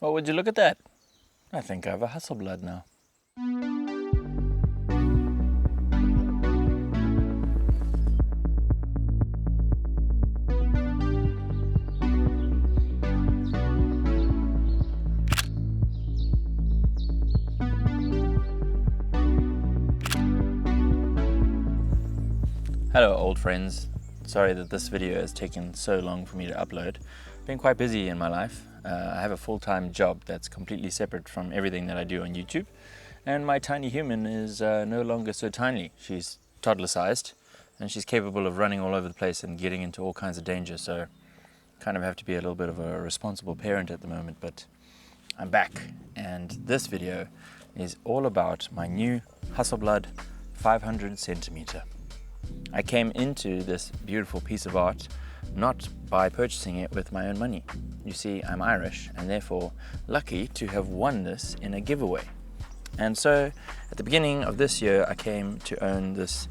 Well, would you look at that? I think I have a Hasselblad now. Hello old friends, sorry that this video has taken so long for me to upload. Been quite busy in my life. I have a full-time job that's completely separate from everything that I do on YouTube, and my tiny human is no longer so tiny. She's toddler-sized and she's capable of running all over the place and getting into all kinds of danger, so kind of have to be a little bit of a responsible parent at the moment, but I'm back, and this video is all about my new Hasselblad 500 centimeter. I came into this beautiful piece of art not by purchasing it with my own money. You see, I'm Irish and therefore lucky to have won this in a giveaway. And so at the beginning of this year I came to own this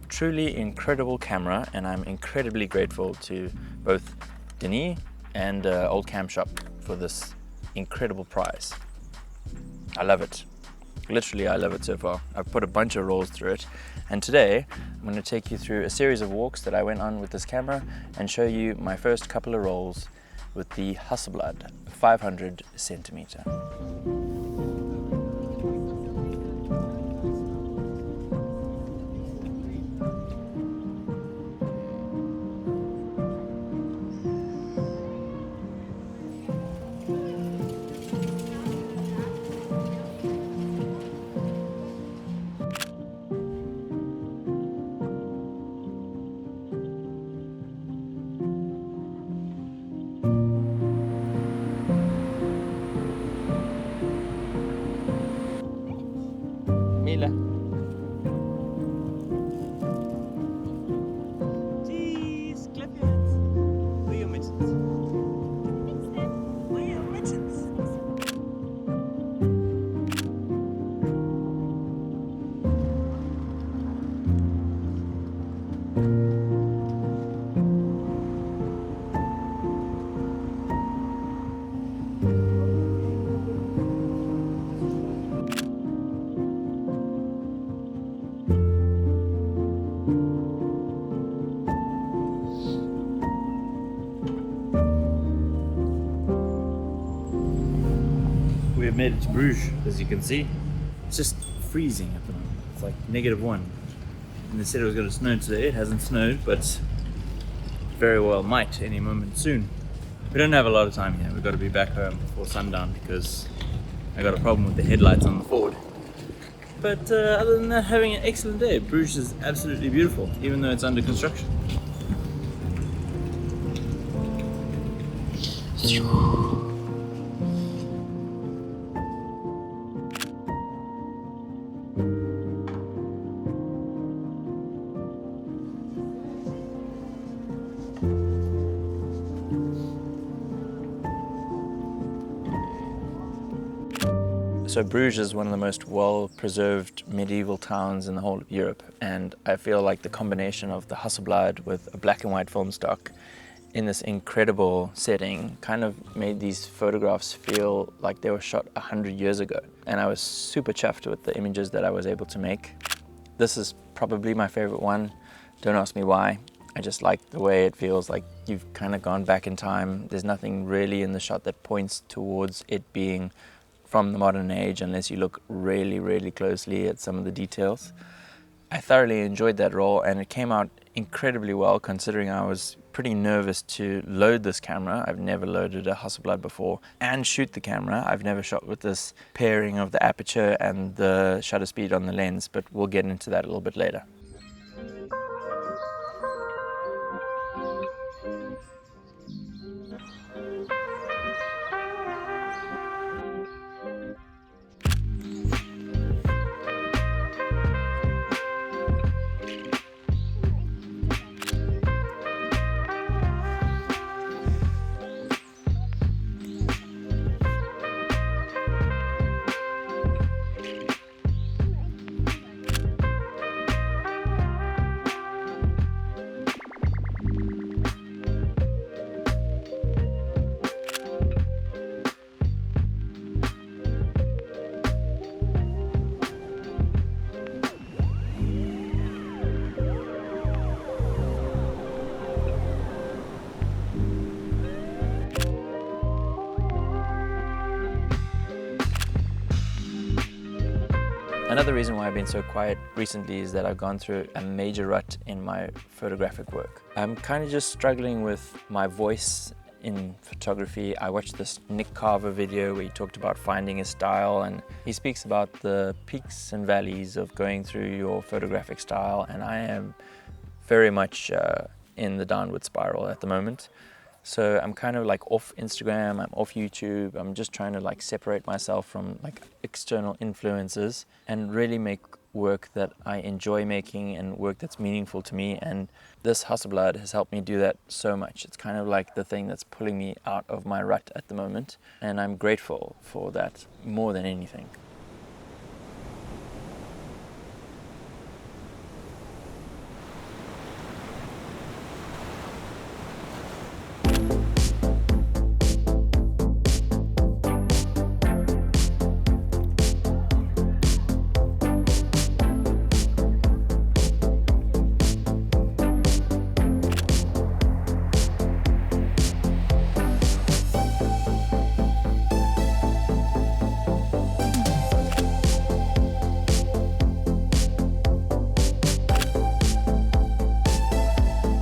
truly incredible camera, and I'm incredibly grateful to both Denis and Old Cam Shop for this incredible prize. I love it. Literally, I love it so far. I've put a bunch of rolls through it, and today I'm going to take you through a series of walks that I went on with this camera and show you my first couple of rolls with the Hasselblad 500 centimeter. Mila. Jeez, clap your hands. Where are your mittens? Where are your mittens? We have made it to Bruges, as you can see. It's just freezing at the moment. It's like -1. And they said it was going to snow today. It hasn't snowed, but very well might any moment soon. We don't have a lot of time here. We've got to be back home before sundown because I got a problem with the headlights on the Ford. But other than that, having an excellent day. Bruges is absolutely beautiful, even though it's under construction. So Bruges is one of the most well-preserved medieval towns in the whole of Europe, and I feel like the combination of the Hasselblad with a black and white film stock in this incredible setting kind of made these photographs feel like they were shot 100 years ago. And I was super chuffed with the images that I was able to make. This is probably my favorite one. Don't ask me why. I just like the way it feels like you've kind of gone back in time. There's nothing really in the shot that points towards it being from the modern age unless you look really, really closely at some of the details. I thoroughly enjoyed that roll, and it came out incredibly well considering I was pretty nervous to load this camera. I've never loaded a Hasselblad before, and shoot the camera. I've never shot with this pairing of the aperture and the shutter speed on the lens, but we'll get into that a little bit later. Another reason why I've been so quiet recently is that I've gone through a major rut in my photographic work. I'm kind of just struggling with my voice in photography. I watched this Nick Carver video where he talked about finding his style, and he speaks about the peaks and valleys of going through your photographic style, and I am very much in the downward spiral at the moment. So I'm kind of like off Instagram, I'm off YouTube, I'm just trying to like separate myself from like external influences and really make work that I enjoy making and work that's meaningful to me. And this Hasselblad has helped me do that so much. It's kind of like the thing that's pulling me out of my rut at the moment, and I'm grateful for that more than anything.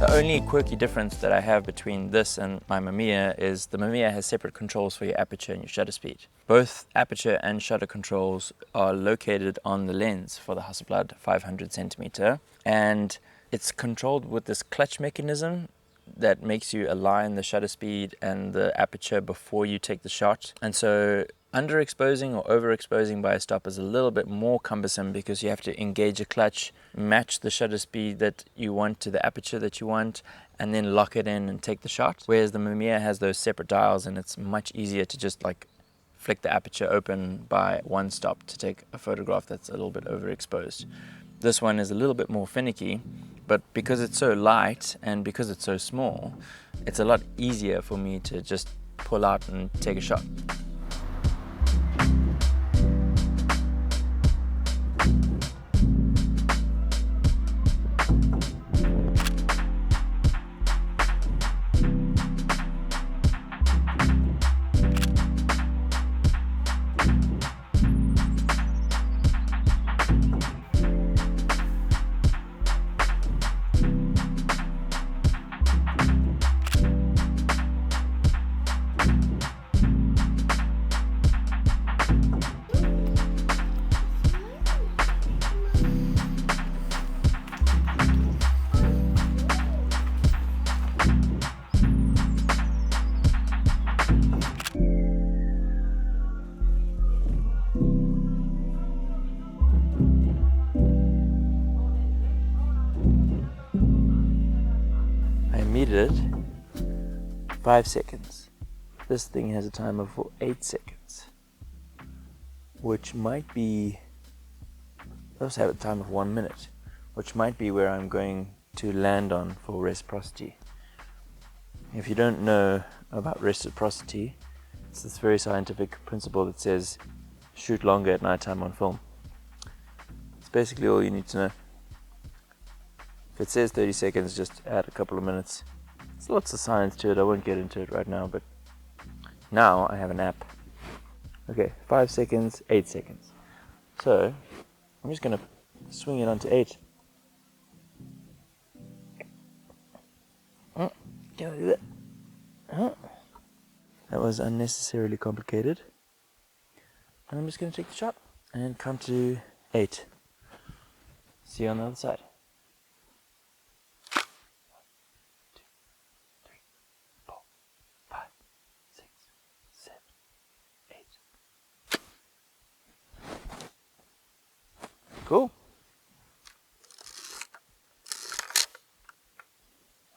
The only quirky difference that I have between this and my Mamiya is the Mamiya has separate controls for your aperture and your shutter speed. Both aperture and shutter controls are located on the lens for the Hasselblad 500cm, and it's controlled with this clutch mechanism that makes you align the shutter speed and the aperture before you take the shot. And so underexposing or overexposing by a stop is a little bit more cumbersome because you have to engage a clutch, match the shutter speed that you want to the aperture that you want, and then lock it in and take the shot. Whereas the Mamiya has those separate dials, and it's much easier to just like flick the aperture open by one stop to take a photograph that's a little bit overexposed. This one is a little bit more finicky, but because it's so light and because it's so small, it's a lot easier for me to just pull out and take a shot. It 5 seconds. This thing has a timer for 8 seconds, which might be, I also have a time of 1 minute, which might be where I'm going to land on for reciprocity. If you don't know about reciprocity, it's this very scientific principle that says shoot longer at nighttime on film. It's basically all you need to know. If it says 30 seconds, just add a couple of minutes. There's lots of science to it, I won't get into it right now, but now I have an app. Okay, 5 seconds, 8 seconds. So, I'm just going to swing it onto 8. Can I do that? That was unnecessarily complicated. And I'm just going to take the shot and come to 8. See you on the other side. Cool.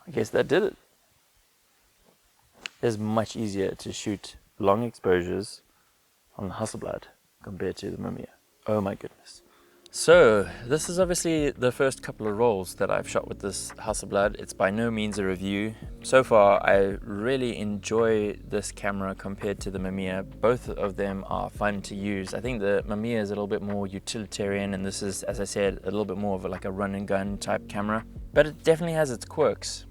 I guess that did it. It's much easier to shoot long exposures on the Hasselblad compared to the Mamiya. Oh my goodness. So this is obviously the first couple of rolls that I've shot with this Hasselblad. It's by no means a review. So far I really enjoy this camera compared to the Mamiya. Both of them are fun to use. I think the Mamiya is a little bit more utilitarian, and this is, as I said, a little bit more of like a run and gun type camera. But it definitely has its quirks.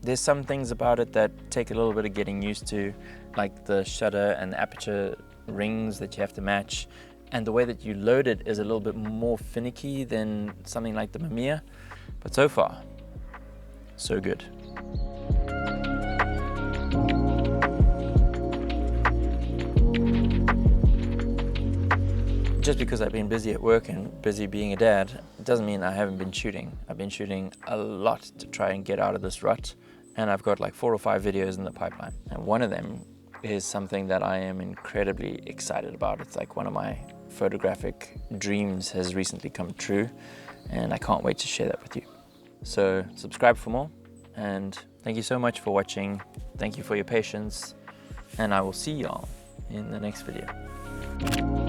There's some things about it that take a little bit of getting used to, like the shutter and the aperture rings that you have to match. and the way that you load it is a little bit more finicky than something like the Mamiya, but so far, so good. Just because I've been busy at work and busy being a dad, it doesn't mean I haven't been shooting. I've been shooting a lot to try and get out of this rut, and I've got like 4 or 5 videos in the pipeline. And one of them is something that I am incredibly excited about. It's like one of my photographic dreams has recently come true, and I can't wait to share that with you. So subscribe for more, and thank you so much for watching. Thank you for your patience, and I will see y'all in the next video.